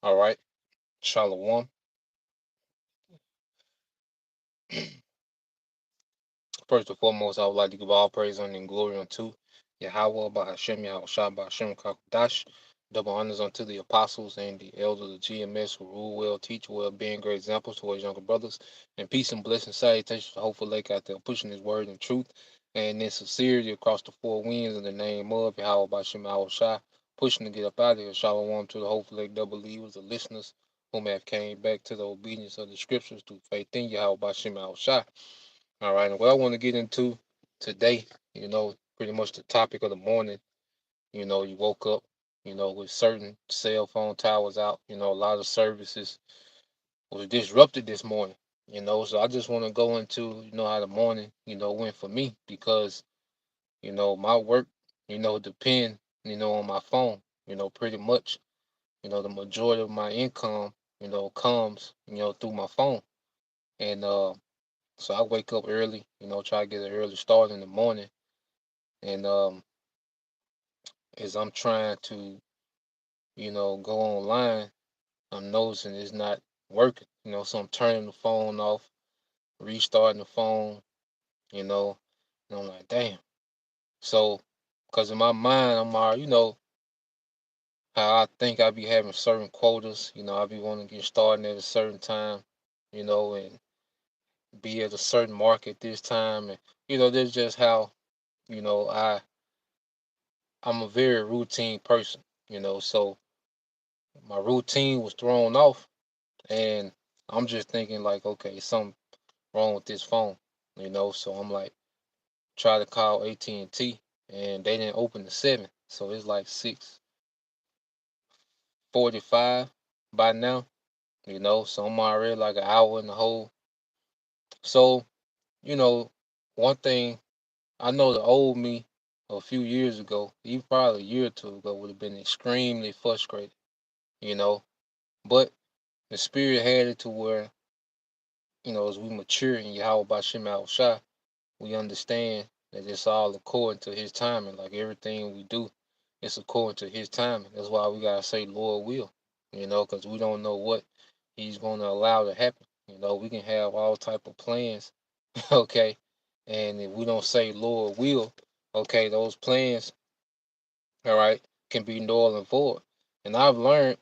All right. Shalom. First and foremost, I would like to give all praise and glory unto Yahweh, Bahashem, Yahweh Shah, Bahashem, Kakadash. Double honors unto the apostles and the elders of GMS who rule well, teach well, being great examples to his younger brothers. And peace and blessing, salutations to Hopeful Lake out there, pushing his word and truth and in sincerity across the four winds in the name of Yahweh, Bahashem, Yahweh Shah, pushing to get up out of here. Shalom to the Hopeful Lake double believers, the listeners whom have came back to the obedience of the scriptures through faith in Yahweh, Bahashem, Yahweh Shah. All right, and what I want to get into today, pretty much the topic of the morning, you woke up, with certain cell phone towers out, a lot of services was disrupted this morning, so I just want to go into, how the morning, went for me because, my work, depend, on my phone, pretty much, the majority of my income, comes, through my phone. And so I wake up early, try to get an early start in the morning. And as I'm trying to, go online, I'm noticing it's not working, so I'm turning the phone off, restarting the phone, you know, and I'm like, damn. So, because in my mind, I'm already, how I think I be having certain quotas, I be wanting to get started at a certain time, and be at a certain mark at this time. And, that's just how, you know, I, I'm a very routine person, so my routine was thrown off and I'm just thinking like, okay, something wrong with this phone, so I'm like, try to call AT&T and they didn't open the 7. So it's like 6:45 by now, so I'm already like an hour in the hole. So, you know, one thing I know the old me a few years ago, even probably a year or two ago, would have been extremely frustrated, you know. But the spirit had it to where, as we mature in Yahweh Bashem Al Shah, we understand that it's all according to his timing. Like everything we do, it's according to his timing. That's why we gotta say Lord will, because we don't know what he's gonna allow to happen. We can have all type of plans, okay, and if we don't say Lord will, okay, those plans, all right, can be null and void. And I've learned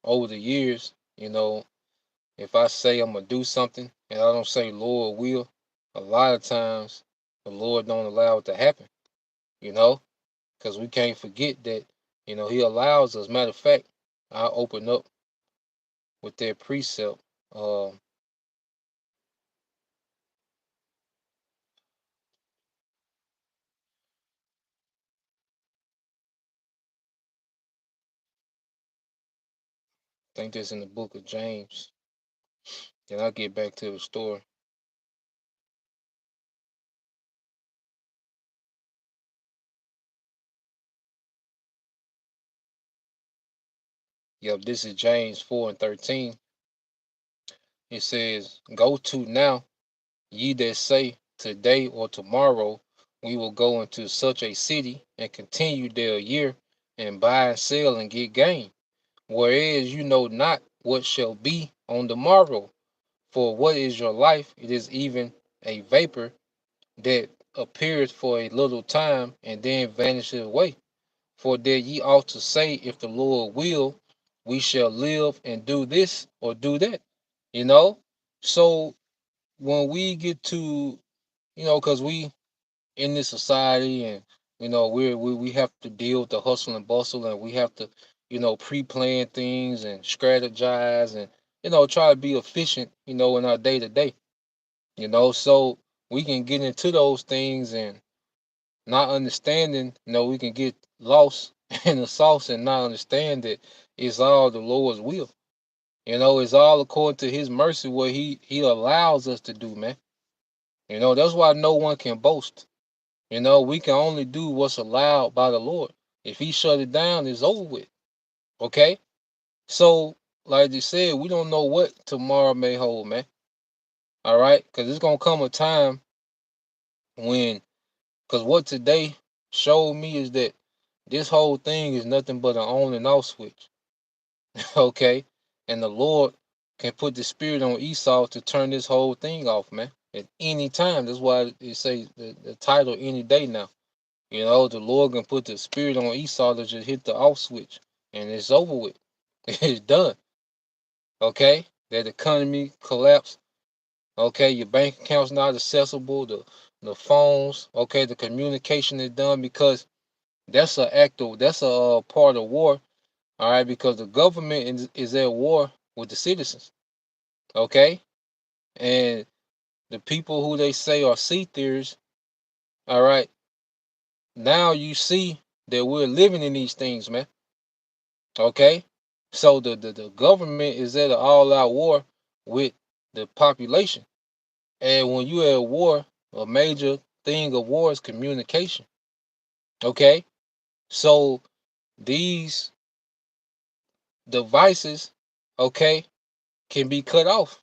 over the years, if I say I'm gonna do something and I don't say Lord will, a lot of times the Lord don't allow it to happen, you know, because we can't forget that, He allows us. Matter of fact, I open up with that precept. I think that's in the book of James. Then I'll get back to the story. Yep, this is James 4:13. It says, "Go to now, ye that say, today or tomorrow we will go into such a city and continue there a year and buy and sell and get gain. Whereas you know not what shall be on the morrow. For what is your life? It is even a vapor that appeareth for a little time and then vanisheth away. For that ye ought to say, if the Lord will, we shall live and do this or do that." You know? So when we get to, because we in this society and we have to deal with the hustle and bustle and we have to pre-plan things and strategize and try to be efficient in our day to day, so we can get into those things and not understanding, we can get lost in the sauce and not understand that it's all the Lord's will. It's all according to his mercy what he allows us to do, man. That's why no one can boast. We can only do what's allowed by the Lord. If He shut it down, it's over with. Okay? So, like you said, we don't know what tomorrow may hold, man. All right? Because it's going to come a time when, because what today showed me is that this whole thing is nothing but an on and off switch. Okay? And the Lord can put the spirit on Esau to turn this whole thing off, man. At any time. That's why it say the title any day now. The Lord can put the spirit on Esau to just hit the off switch. And it's over with. It's done. Okay? That economy collapse. Okay, your bank account's not accessible. The phones. Okay, the communication is done because that's a part of war. All right, because the government is at war with the citizens. Okay, and the people who they say are sea theorists. All right, now you see that we're living in these things, man. Okay, so the government is at an all-out war with the population. And when you at war, a major thing of war is communication. Okay? So these devices, okay, can be cut off.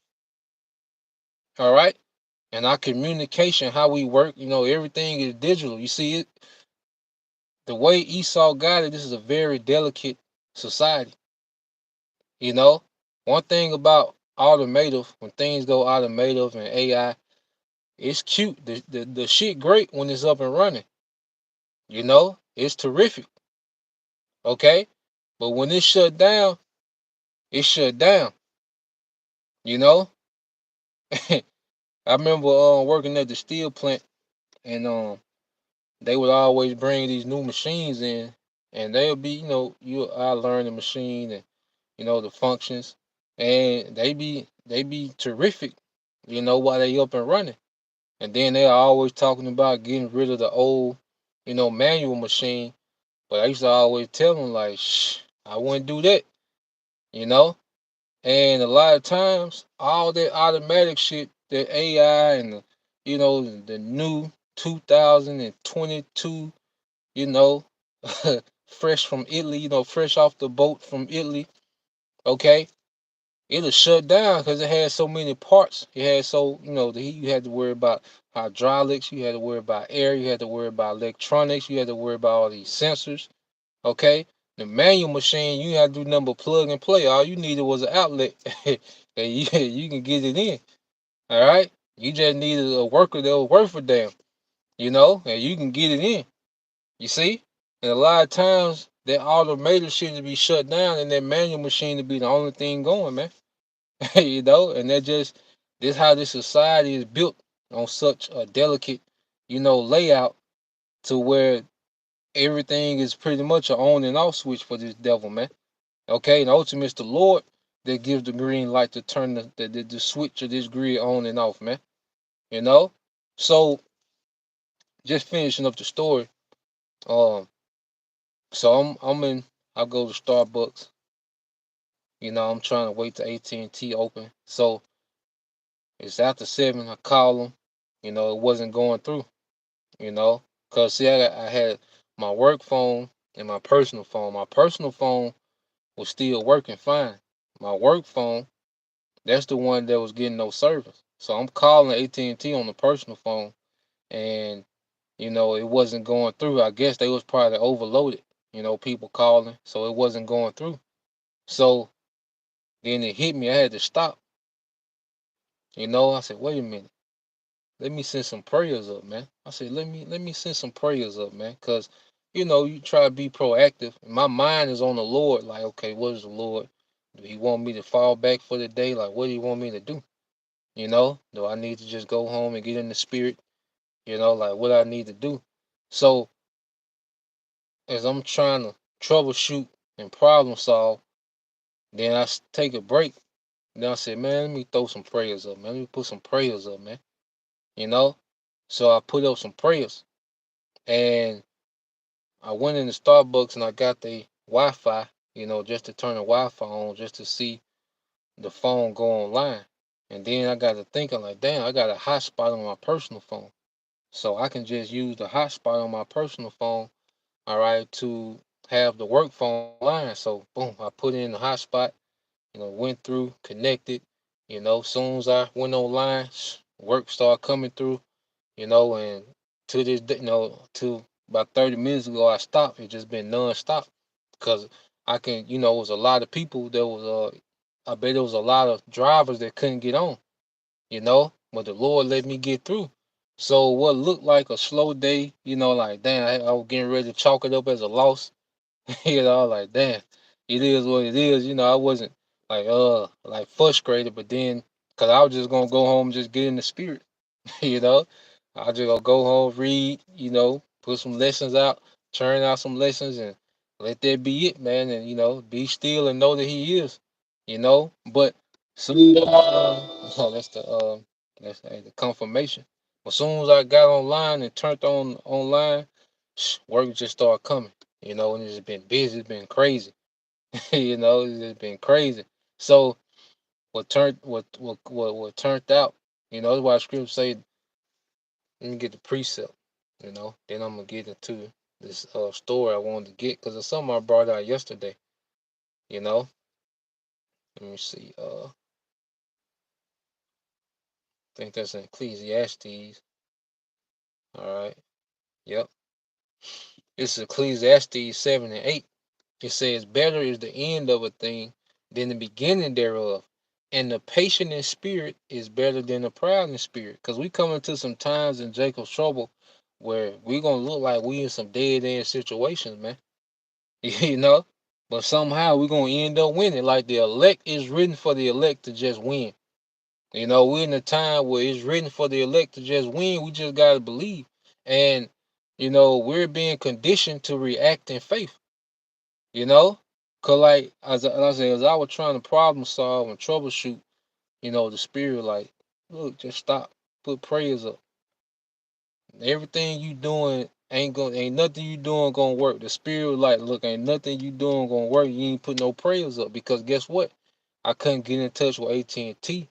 All right? And our communication, how we work, everything is digital. You see it, the way Esau got it, this is a very delicate society. You know? One thing about automotive, when things go automotive and AI, it's cute. The shit great when it's up and running. It's terrific. Okay? But when it's shut down, it's shut down. You know? I remember working at the steel plant, and they would always bring these new machines in, and they would be, I learn the machine and the functions, and they be terrific, while they up and running. And then they're always talking about getting rid of the old, manual machine. But I used to always tell them like, shh, I wouldn't do that, you know. And a lot of times, all that automatic shit, that AI and the new 2022, you know, fresh from Italy, fresh off the boat from Italy, okay, it'll shut down because it has so many parts. It has you had to worry about hydraulics, you had to worry about air, you had to worry about electronics, you had to worry about all these sensors, okay. The manual machine, you had to do nothing but plug and play. All you needed was an outlet, and you can get it in. All right, you just needed a worker that will work for them, and you can get it in. You see, and a lot of times that automated shit to be shut down, and that manual machine to be the only thing going, man. And this how this society is built on such a delicate, layout to where everything is pretty much an on and off switch for this devil, man. Okay, and ultimately it's the Lord that gives the green light to turn the switch of this grid on and off, man. You know? So just finishing up the story. Um, so I go to Starbucks. I'm trying to wait till AT&T open. So it's after 7, I call them. It wasn't going through, Cause see I had my work phone and my personal phone. My personal phone was still working fine. My work phone, that's the one that was getting no service. So I'm calling AT&T on the personal phone, and it wasn't going through. I guess they was probably overloaded. People calling, so it wasn't going through. So then it hit me. I had to stop. I said, wait a minute. Let me send some prayers up, man. I said, let me send some prayers up, man, because you try to be proactive. My mind is on the Lord. Like, okay, what is the Lord? Do He want me to fall back for the day? Like, what do He want me to do? Do I need to just go home and get in the spirit? Like what I need to do. So as I'm trying to troubleshoot and problem solve, then take a break. Then I said, man, let me throw some prayers up, man. Let me put some prayers up, man. You know? So I put up some prayers, and I went into Starbucks and I got the Wi-Fi, just to turn the Wi-Fi on, just to see the phone go online. And then I got to thinking like, damn, I got a hotspot on my personal phone. So I can just use the hotspot on my personal phone, all right, to have the work phone online. So boom, I put in the hotspot, went through, connected, soon as I went online, work started coming through, and to this day, to about 30 minutes ago I stopped. It just been non-stop because I can, it was a lot of people. There was I bet there was a lot of drivers that couldn't get on, but the Lord let me get through. So what looked like a slow day, like damn, I was getting ready to chalk it up as a loss. Like damn, it is what it is. I wasn't like frustrated, but then because I was just gonna go home and just get in the spirit. you know. I just gonna go home, read, put some lessons out, churn out some lessons, and let that be it, man. And be still and know that He is, But soon, that's the confirmation. As soon as I got online and turned on online, work just started coming, and it's been busy, it's been crazy, it's just been crazy. So what turned out, that's why scripture say, let me get the precept, Then I'm gonna get into this story I wanted to get because it's something I brought out yesterday, you know. Let me see. I think that's in Ecclesiastes. All right. Yep. It's Ecclesiastes 7 and 8. It says, "Better is the end of a thing than the beginning thereof, and the patient in spirit is better than the proud in spirit." Because we come into some times in Jacob's trouble where we gonna look like we in some dead end situations, man. you know. But somehow we're gonna end up winning. Like the elect is written for the elect to just win. We're in a time where it's written for the elect to just win. We just gotta believe. And we're being conditioned to react in faith, you know? Cause like as I said, as I was trying to problem solve and troubleshoot, the spirit like, look, just stop. Put prayers up. Everything you doing ain't nothing you doing gonna work. The spirit was like, look, ain't nothing you doing gonna work. You ain't put no prayers up because guess what? I couldn't get in touch with AT&T,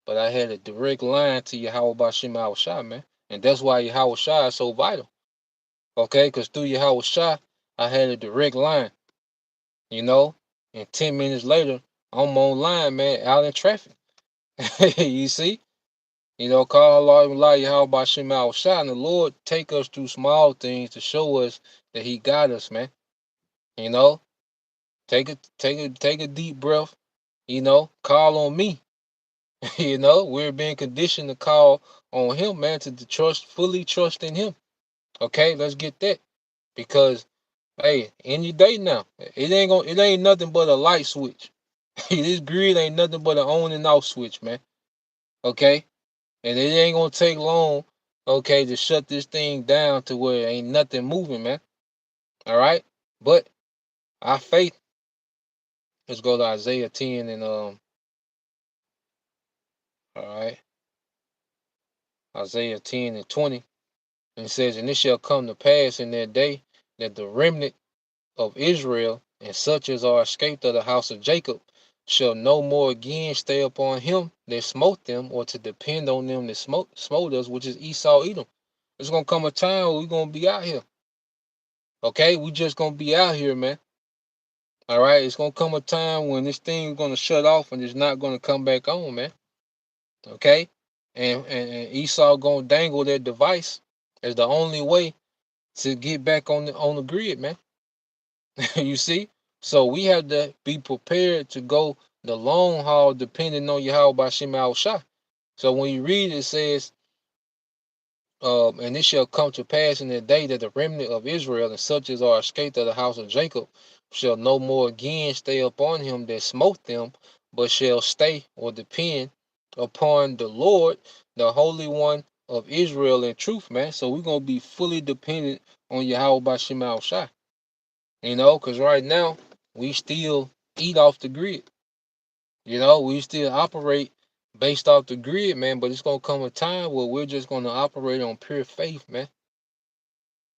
but I had a direct line to Yahweh Bashim Al Shah, man. And that's why Yahweh Shah is so vital. Okay, because through Yahweh Shah, I had a direct line, you know, and 10 minutes later, I'm online, man, out in traffic. you see? Call Allah Yahweh Bashim Al Shah, and the Lord take us through small things to show us that He got us, man. You know, take a deep breath. Call on me. We're being conditioned to call on Him, man, to fully trust in Him. Okay, let's get that because hey, any day now, it ain't nothing but a light switch. This grid ain't nothing but an on and off switch, man. Okay, and it ain't gonna take long, okay, to shut this thing down to where ain't nothing moving, man. All right, but our faith. Let's go to Isaiah 10 and all right, Isaiah 10 and 20, and it says, "And it shall come to pass in that day that the remnant of Israel and such as are escaped of the house of Jacob shall no more again stay upon him that smote them, or to depend on them that smote us, which is Esau Edom." It's gonna come a time where we're gonna be out here. Okay, we just gonna be out here, man. All right, it's gonna come a time when this thing's gonna shut off and it's not gonna come back on, man. Okay, and Esau gonna dangle that device as the only way to get back on the grid, man. you see, so we have to be prepared to go the long haul, depending on Yahweh Bashim Al Shah. So when you read it, it says, "And it shall come to pass in the day that the remnant of Israel and such as are escaped of the house of Jacob shall no more again stay upon him that smote them, but shall stay or depend upon the Lord, the Holy One of Israel in truth," man. So we're gonna be fully dependent on Yahweh Bashim Al Shah. Because right now we still eat off the grid. We still operate based off the grid, man. But it's gonna come a time where we're just gonna operate on pure faith, man.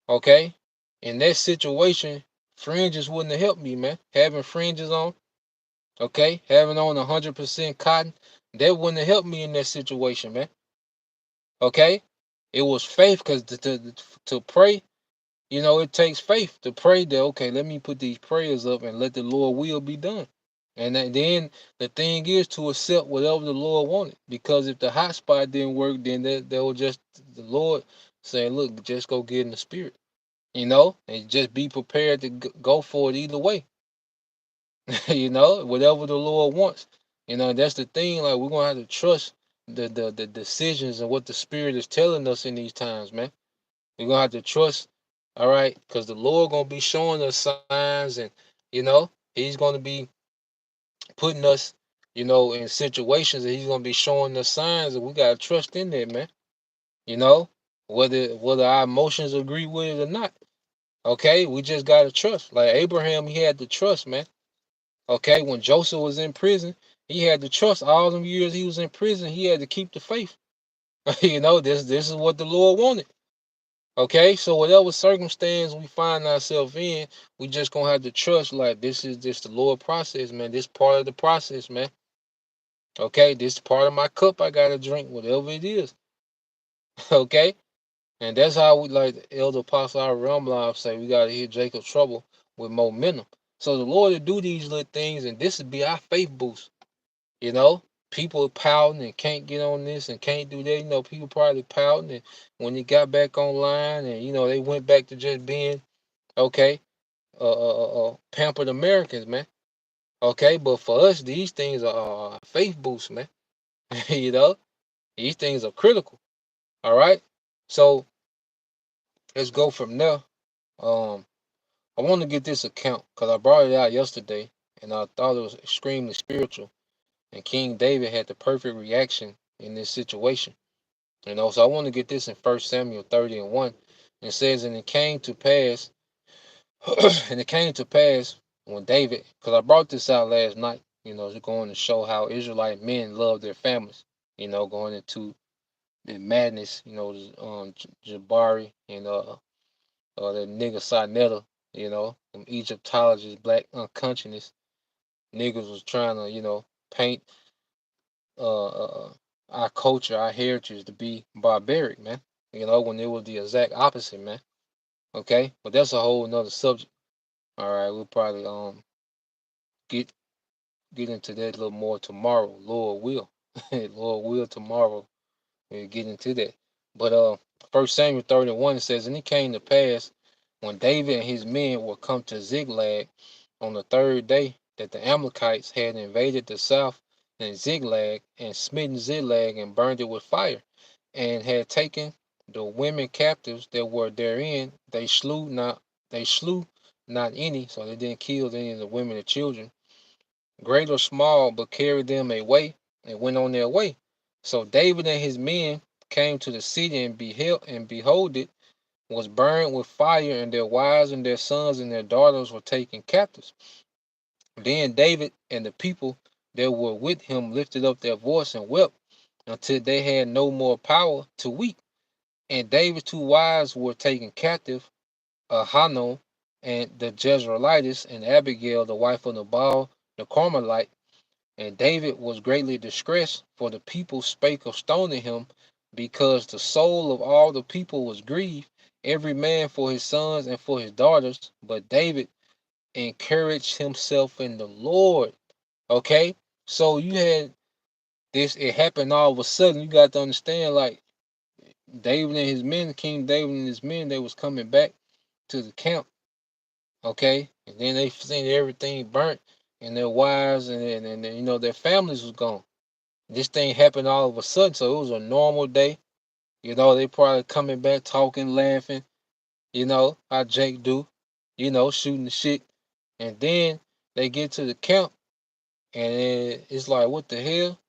Okay? In that situation, fringes wouldn't have helped me, man. Having fringes on, okay, having on 100% cotton, that wouldn't have helped me in that situation, man. Okay? It was faith because to pray, it takes faith to pray that, okay, let me put these prayers up and let the Lord will be done. And then the thing is to accept whatever the Lord wanted. Because if the hot spot didn't work, then that was just the Lord saying, look, just go get in the spirit, and just be prepared to go for it either way. Whatever the Lord wants. That's the thing. Like, we're gonna have to trust the decisions and what the Spirit is telling us in these times, man. We're gonna have to trust, all right, because the Lord gonna be showing us signs, and He's gonna be putting us, in situations, and He's gonna be showing us signs, and we gotta trust in that, man. You know, whether our emotions agree with it or not. Okay, we just gotta trust. Like Abraham, he had to trust, man. Okay, when Joseph was in prison, he had to trust. All them years he was in prison, he had to keep the faith. This is what the Lord wanted. Okay, so whatever circumstance we find ourselves in, we just gonna have to trust. Like, this is just the Lord process, man. This part of the process, man. Okay, this part of my cup I gotta drink, whatever it is. Okay, and that's how we, like the Elder Apostle Ramblive say, we gotta hit Jacob's trouble with momentum. So the Lord will do these little things, and this would be our faith boost. You know, people pouting and can't get on this and can't do that. People probably pouting, and when they got back online, and they went back to just being okay, pampered Americans, man. Okay, but for us, these things are faith boosts, man. you know, these things are critical. All right, so let's go from there. Um, I want to get this account because I brought it out yesterday, and I thought it was extremely spiritual. And King David had the perfect reaction in this situation. So I want to get this in 1 Samuel 30:1. It says, and it came to pass, and it came to pass when David, because I brought this out last night, it's going to show how Israelite men love their families, going into the madness, Jabari and that nigga Sinetta, them Egyptologists, black unconscious niggas was trying to, paint our culture, our heritage to be barbaric, man. When it was the exact opposite, man. Okay, but that's a whole nother subject. All right, we'll probably get get into that a little more tomorrow. Lord will, Lord will tomorrow. We'll get into that. But 1 Samuel 31 says, and it came to pass when David and his men were come to Ziklag on the third day that the Amalekites had invaded the south and Ziklag and smitten Ziklag and burned it with fire, and had taken the women captives that were therein. They slew not any, so they didn't kill any of the women and children, great or small, but carried them away and went on their way. So David and his men came to the city and behold it was burned with fire, and their wives and their sons and their daughters were taken captives. Then David and the people that were with him lifted up their voice and wept until they had no more power to weep. And David's two wives were taken captive, Hanon and the Jezreelitess, and Abigail, the wife of Nabal the Carmelite. And David was greatly distressed, for the people spake of stoning him, because the soul of all the people was grieved, every man for his sons and for his daughters. But David encouraged himself in the Lord. Okay? So you had this, it happened all of a sudden. You got to understand, like, David and his men, King David and his men, they was coming back to the camp. Okay? And then they seen everything burnt, and their wives and their families was gone. This thing happened all of a sudden, so it was a normal day. They probably coming back talking, laughing, how Jake do, shooting the shit. And then they get to the camp, and it's like, what the hell?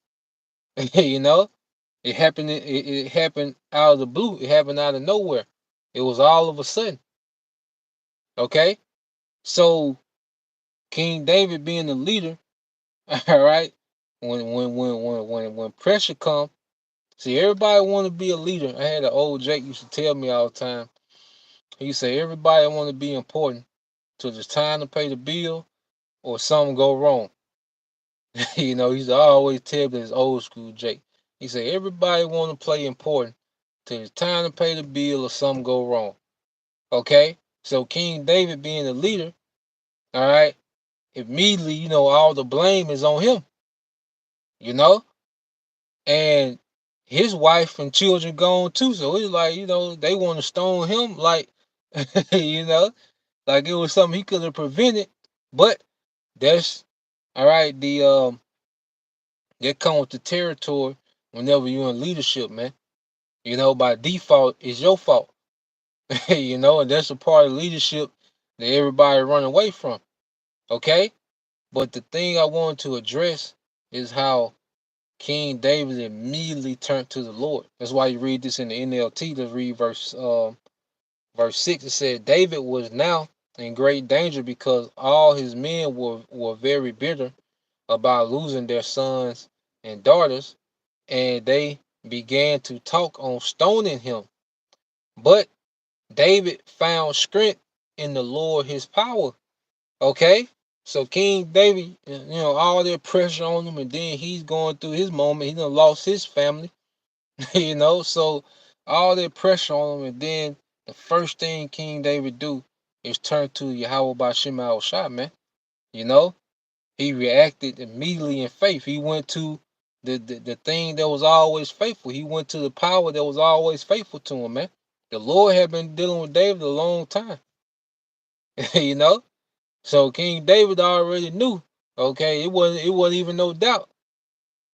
you know? It happened out of the blue. It happened out of nowhere. It was all of a sudden. Okay? So King David being the leader, all right, when pressure come. See, everybody want to be a leader. I had an old Jake used to tell me all the time. He say everybody want to be important till it's time to pay the bill or something go wrong. He's always tell me this old school Jake. He say everybody want to play important till it's time to pay the bill or something go wrong. Okay? So King David being the leader, all right, immediately, all the blame is on him, you know? And his wife and children gone too. So it's like, they want to stone him like, you know, like it was something he could have prevented. But that's all right, that come with the territory whenever you're in leadership, man. By default, it's your fault. And that's a part of leadership that everybody run away from. Okay? But the thing I wanted to address is how King David immediately turned to the Lord. That's why you read this in the NLT. Let's read verse 6. It said, David was now in great danger because all his men were very bitter about losing their sons and daughters, and they began to talk on stoning him. But David found strength in the Lord his power. Okay? So King David, all that pressure on him, and then he's going through his moment. He done lost his family, so all that pressure on him, and then the first thing King David do is turn to Yahweh Bashim al Shah, man. You know, he reacted immediately in faith. He went to the thing that was always faithful. He went to the power that was always faithful to him, man. The Lord had been dealing with David a long time, you know. So King David already knew. Okay, it wasn't even no doubt.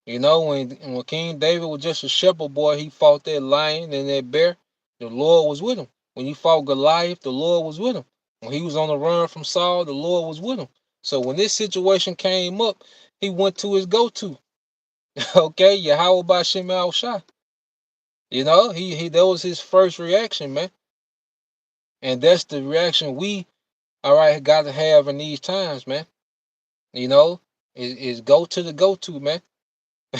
When King David was just a shepherd boy, he fought that lion and that bear. The Lord was with him. When he fought Goliath, the Lord was with him. When he was on the run from Saul, the Lord was with him. So when this situation came up, he went to his go-to. Okay, Yahweh Bashim al Shah. He that was his first reaction, man. And that's the reaction we all right got to have in these times, man. Is go to the go-to, man.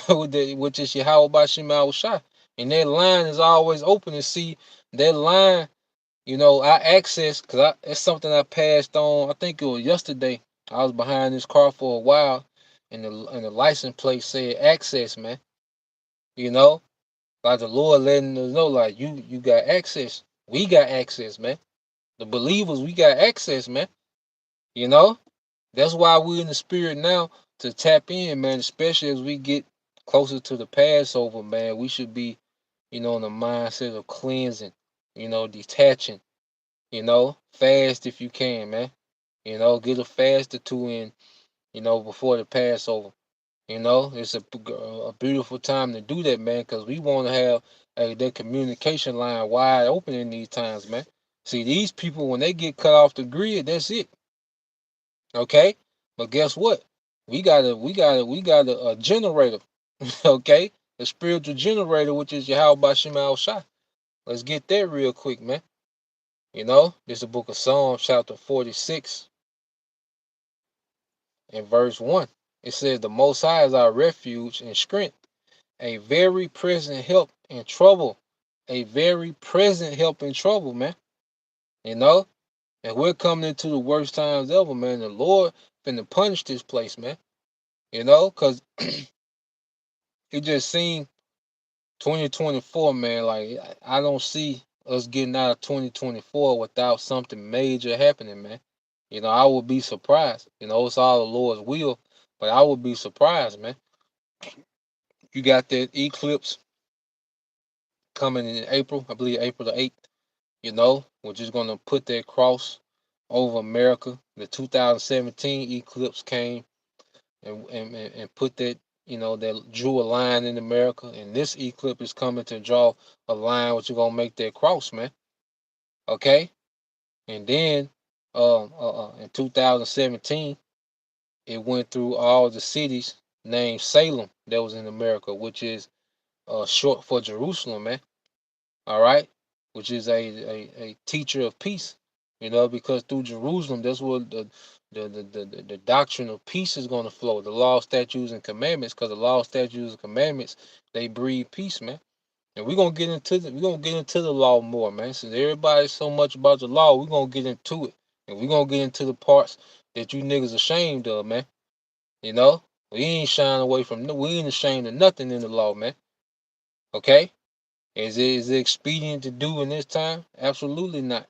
Which is Yahweh Bashim al Shah. And that line is always open to see that line, I access, because it's something I passed on, I think it was yesterday. I was behind this car for a while, and the license plate said access, man. Like the Lord letting us know, like, you got access. We got access, man. The believers, we got access, man. You know? That's why we're in the spirit now to tap in, man, especially as we get closer to the Passover, man. We should be, in the mindset of cleansing, detaching, fast if you can, man. Get a fast or two in, before the Passover. It's a beautiful time to do that, man, because we want to have that communication line wide open in these times, man. See, these people, when they get cut off the grid, that's it. Okay? But guess what? We got a generator. Okay? A spiritual generator, which is Yahweh Bashim al Shah. Let's get that real quick, man. This is the book of Psalms, chapter 46, and verse 1. It says, The Most High is our refuge and strength, a very present help in trouble. A very present help in trouble, man. And we're coming into the worst times ever, man. The Lord finna punish this place, man. Because it just seemed 2024, man, like I don't see us getting out of 2024 without something major happening, man. I would be surprised. It's all the Lord's will, but I would be surprised, man. You got that eclipse coming in April, I believe April the 8th, we're just going to put that cross over America. The 2017 eclipse came and put that, that drew a line in America. And this eclipse is coming to draw a line, which you're going to make that cross, man. Okay? And then in 2017, it went through all the cities named Salem that was in America, which is short for Jerusalem, man. All right, which is a teacher of peace, because through Jerusalem, that's where the doctrine of peace is going to flow. The law, statutes, and commandments, because the law, statutes, and commandments, they breed peace, man. And we're gonna get into the law more, man. Since everybody's so much about the law, we're gonna get into it, and we're gonna get into the parts that you niggas ashamed of, man. You know, we ain't shying away from, we ain't ashamed of nothing in the law, man. Okay. Is it expedient to do in this time? Absolutely not.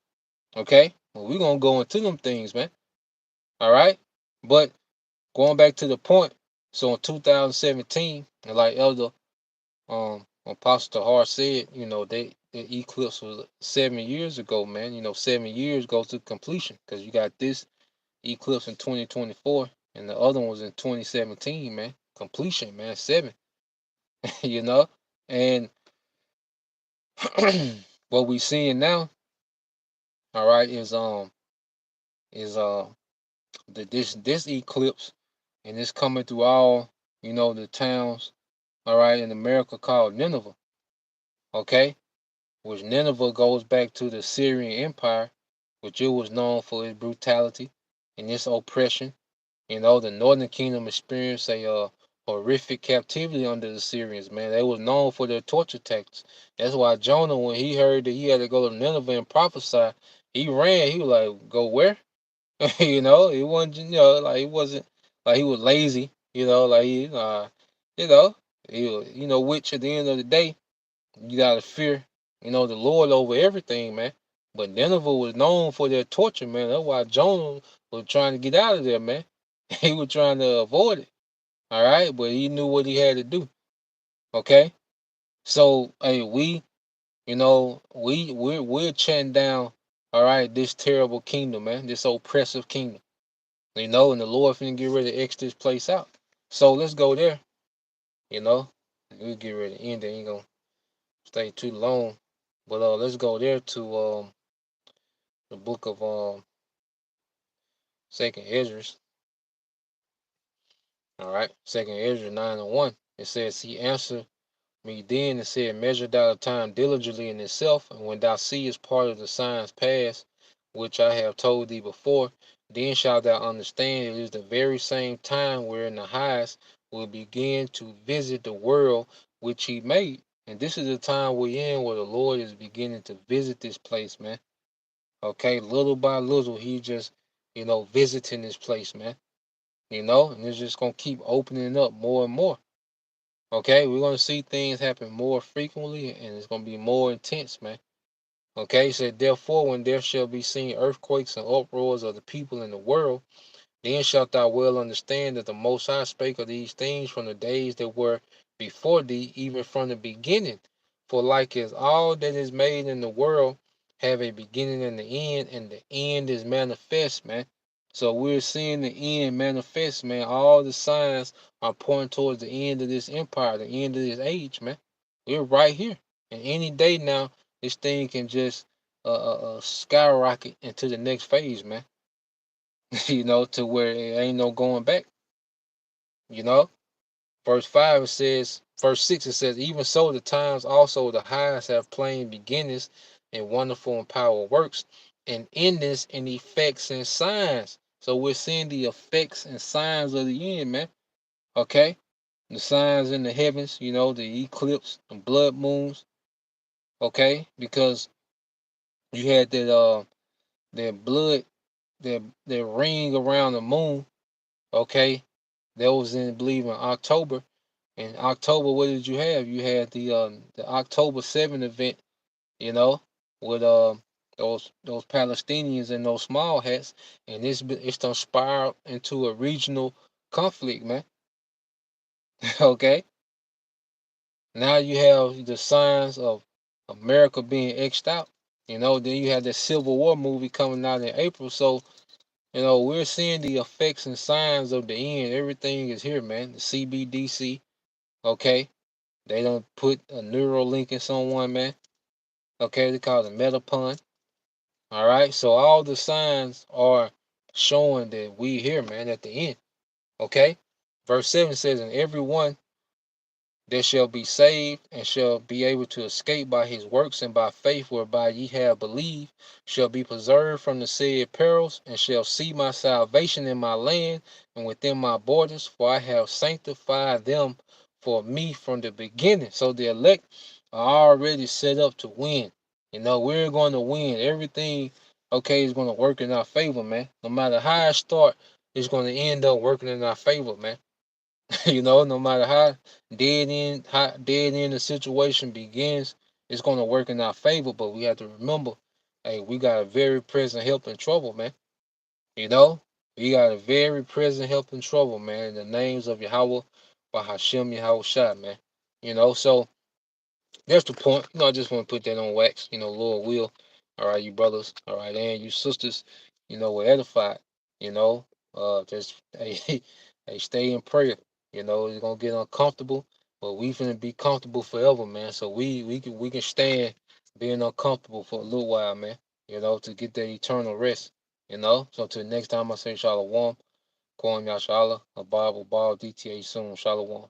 Okay? Well, we're gonna go into them things, man. All right? But going back to the point, so in 2017, and like Elder Apostle Tahar said, the eclipse was 7 years ago, man. 7 years goes to completion because you got this eclipse in 2024 and the other one was in 2017, man. Completion, man, seven. you know, and what we seeing now, all right, is this eclipse, and it's coming through all the towns, all right, in America called Nineveh, okay, which Nineveh goes back to the Syrian Empire, which it was known for its brutality and its oppression. The Northern Kingdom experienced a horrific captivity under the Syrians, man. They was known for their torture tactics. That's why Jonah, when he heard that he had to go to Nineveh and prophesy, he ran. He was like, "Go where?" He wasn't, like he wasn't like he was lazy. Like you know, which at the end of the day, you gotta fear, the Lord over everything, man. But Nineveh was known for their torture, man. That's why Jonah was trying to get out of there, man. He was trying to avoid it. All right, but he knew what he had to do. Okay, so hey, we're chatting down. All right, this terrible kingdom, man, this oppressive kingdom. And the Lord finna get ready to X this place out. So let's go there. You know, we'll get ready to end it. Ain't gonna stay too long, but let's go there to the book of Second Ezra. All right, Second Ezra 9:1. It says, "He answered me then and said, Measure thou the time diligently in itself, and when thou seest part of the signs pass, which I have told thee before, then shalt thou understand it is the very same time wherein the highest will begin to visit the world which he made." And this is the time we're in where the Lord is beginning to visit this place, man. Okay, little by little, he just, visiting this place, man. And it's just gonna keep opening up more and more. Okay, we're gonna see things happen more frequently, and it's gonna be more intense, man. Okay, so therefore, when there shall be seen earthquakes and uproars of the people in the world, then shalt thou well understand that the Most High spake of these things from the days that were before thee, even from the beginning. For like as all that is made in the world have a beginning and the end is manifest, man. So we're seeing the end manifest, man. All the signs are pointing towards the end of this empire, the end of this age, man. We're right here. And any day now, this thing can just skyrocket into the next phase, man. To where it ain't no going back. You know, verse 6 it says, "Even so, the times also the highest have plain beginnings and wonderful and power works, and endings and effects and signs." So we're seeing the effects and signs of the end, man. Okay, the signs in the heavens, the eclipse, the blood moons. Okay, because you had that blood, that ring around the moon. Okay, that was in, believe, in October. In October, what did you have? You had the October 7 event, you know, with those Palestinians in those small hats, and it's gonna spiral into a regional conflict, man. Okay, now you have the signs of America being X'd out. Then you have the Civil War movie coming out in April, so we're seeing the effects and signs of the end. Everything is here, man. The CBDC, okay. They don't put a neural link in someone, man. Okay, they call it Metapon. All right, so all the signs are showing that we here, man, at the end. Okay, verse 7 says, "And everyone that shall be saved and shall be able to escape by his works and by faith whereby ye have believed shall be preserved from the said perils and shall see my salvation in my land and within my borders, for I have sanctified them for me from the beginning." So the elect are already set up to win. We're going to win. Everything, okay, is going to work in our favor, man. No matter how I start, it's going to end up working in our favor, man. No matter how dead end the situation begins, it's gonna work in our favor. But we have to remember, hey, we got a very present help in trouble, man. You know, we got a very present help in trouble, man. In the names of Yahweh, by Hashem Yahweh Shai, man. So that's the point. I just want to put that on wax. Lord will. All right, you brothers. All right, and you sisters. We're edified. Just hey, hey, stay in prayer. It's gonna get uncomfortable, but we finna be comfortable forever, man. So we can stand being uncomfortable for a little while, man. To get that eternal rest. So till next time I say Shalom, Kwam Yashala, a Bible, Ball, DTA soon, Shalom.